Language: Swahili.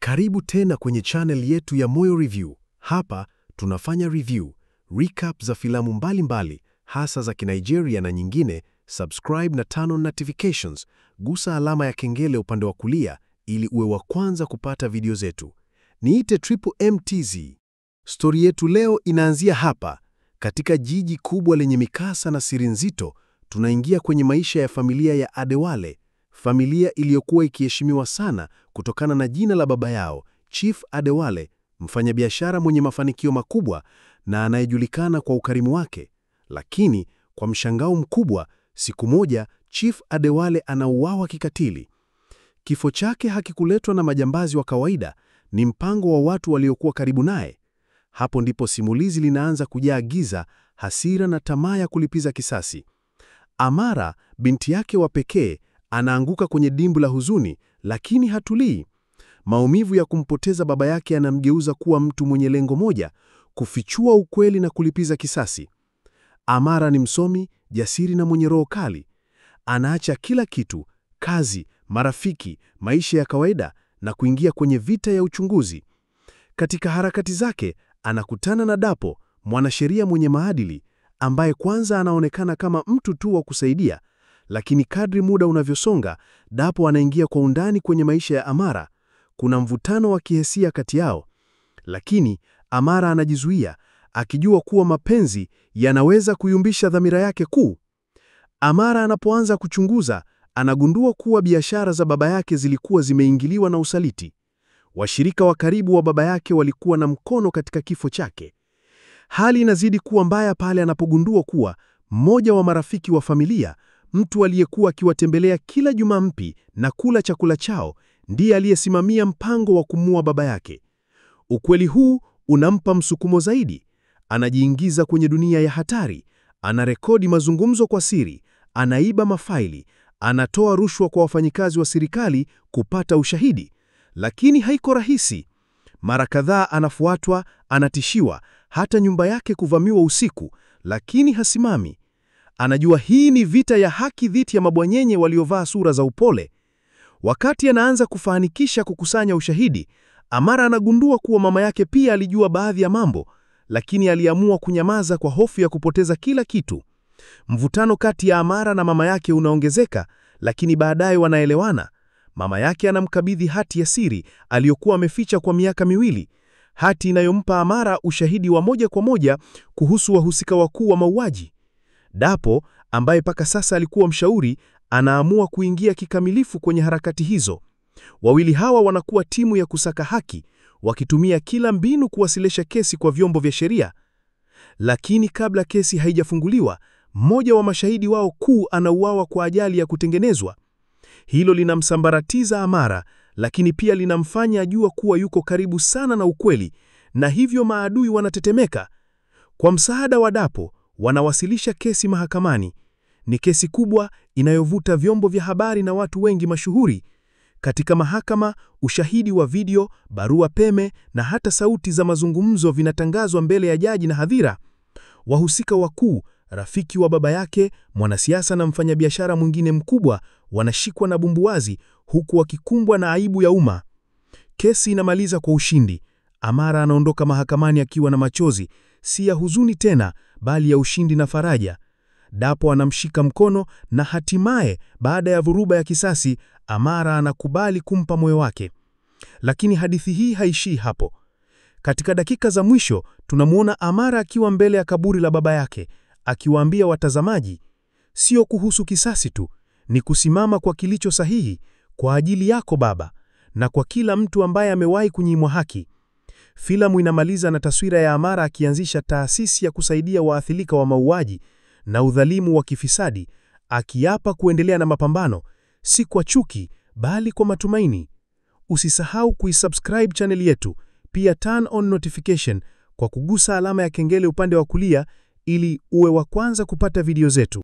Karibu tena kwenye channel yetu ya Moyo Review. Hapa tunafanya review, recap za filamu mbalimbali, hasa za Kinigeria na nyingine. Subscribe na turn on notifications. Gusa alama ya kengele upande wa kulia ili uwe wa kwanza kupata video zetu. Niite Triple MTZ. Stori yetu leo inaanzia hapa, katika jiji kubwa lenye mikasa na siri nzito. Tunaingia kwenye maisha ya familia ya Adewale, familia iliyokuwa ikiheshimiwa sana kutokana na jina la baba yao, Chief Adewale, mfanyabiashara mwenye mafanikio makubwa na anayejulikana kwa ukarimu wake. Lakini kwa mshangao mkubwa, siku moja Chief Adewale anauawa kikatili. Kifo chake hakikuletwa na majambazi wa kawaida, ni mpango wa watu waliokuwa karibu naye. Hapo ndipo simulizi linaanza kujaa giza, hasira na tamaa ya kulipiza kisasi. Amara, binti yake wa pekee, anaanguka kwenye dimbwi la huzuni, lakini hatulii. Maumivu ya kumpoteza baba yake yanamgeuza kuwa mtu mwenye lengo moja: kufichua ukweli na kulipiza kisasi. Amara ni msomi, jasiri na mwenye roho kali. Anaacha kila kitu: kazi, marafiki, maisha ya kawaida na kuingia kwenye vita ya uchunguzi. Katika harakati zake, anakutana na Dapo, mwanasheria mwenye maadili, ambaye kwanza anaonekana kama mtu tu wa kusaidia, lakini kadri muda unavyosonga, Dapo anaingia kwa undani kwenye maisha ya Amara. Kuna mvutano wa kihisia kati yao, lakini Amara anajizuia, akijua kuwa mapenzi yanaweza kuyumbisha dhamira yake kuu. Amara anapoanza kuchunguza, anagundua kuwa biashara za baba yake zilikuwa zimeingiliwa na usaliti. Washirika wa karibu wa baba yake walikuwa na mkono katika kifo chake. Hali inazidi kuwa mbaya pale anapogundua kuwa mmoja wa marafiki wa familia, mtu aliyekuwa akiwatembelea kila Jumapili na kula chakula chao, ndiye aliyesimamia mpango wa kumuua baba yake. Ukweli huu unampa msukumo zaidi. Anajiingiza kwenye dunia ya hatari, anarekodi mazungumzo kwa siri, anaiba mafaili, anatoa rushwa kwa wafanyikazi wa serikali kupata ushahidi. Lakini haiko rahisi. Mara kadhaa anafuatwa, anatishiwa, hata nyumba yake kuvamiwa usiku, lakini hasimami. Anajua hii ni vita ya haki dhidi ya mabwanyenye waliovaa sura za upole. Wakati anaanza kufanikisha kukusanya ushahidi, Amara anagundua kuwa mama yake pia alijua baadhi ya mambo, lakini aliamua kunyamaza kwa hofu ya kupoteza kila kitu. Mvutano kati ya Amara na mama yake unaongezeka, lakini baadaye wanaelewana. Mama yake anamkabidhi hati ya siri aliyokuwa ameficha kwa miaka miwili, hati inayompa Amara ushahidi wa moja kwa moja kuhusu wahusika wakuu wa mauaji. Dapo, ambaye mpaka sasa alikuwa mshauri, anaamua kuingia kikamilifu kwenye harakati hizo. Wawili hawa wanakuwa timu ya kusaka haki, wakitumia kila mbinu kuwasilisha kesi kwa vyombo vya sheria. Lakini kabla kesi haijafunguliwa, mmoja wa mashahidi wao kuu anauawa kwa ajali ya kutengenezwa. Hilo linamsambaratiza Amara, lakini pia linamfanya ajua kuwa yuko karibu sana na ukweli, na hivyo maadui wanatetemeka. Kwa msaada wa Dapo, wanawasilisha kesi mahakamani. Ni kesi kubwa inayovuta vyombo vya habari na watu wengi mashuhuri. Katika mahakama, ushahidi wa video, barua pepe na hata sauti za mazungumzo vinatangazwa mbele ya jaji na hadhira. Wahusika wakuu, rafiki wa baba yake, mwanasiasa na mfanyabiashara mwingine mkubwa, wanashikwa na bumbuazi huku wakikumbwa na aibu ya umma. Kesi inamaliza kwa ushindi. Amara anaondoka mahakamani akiwa na machozi, si ya huzuni tena, bali ya ushindi na faraja. Dapo anamshika mkono na hatimaye, baada ya vuruba ya kisasi, Amara anakubali kumpa moyo wake. Lakini hadithi hii haishii hapo. Katika dakika za mwisho, tunamuona Amara akiwa mbele ya kaburi la baba yake, akiwaambia watazamaji, sio kuhusu kisasi tu, ni kusimama kwa kilicho sahihi, kwa ajili yako baba, na kwa kila mtu ambaye amewahi kunyimwa haki. Filamu inamaliza na taswira ya Amara akianzisha taasisi ya kusaidia waathirika wa mauaji na udhalimu wa kifisadi, akiapa kuendelea na mapambano, si kwa chuki, bali kwa matumaini. Usisahau kuisubscribe channel yetu, pia turn on notification kwa kugusa alama ya kengele upande wa kulia ili uwe wa kwanza kupata video zetu.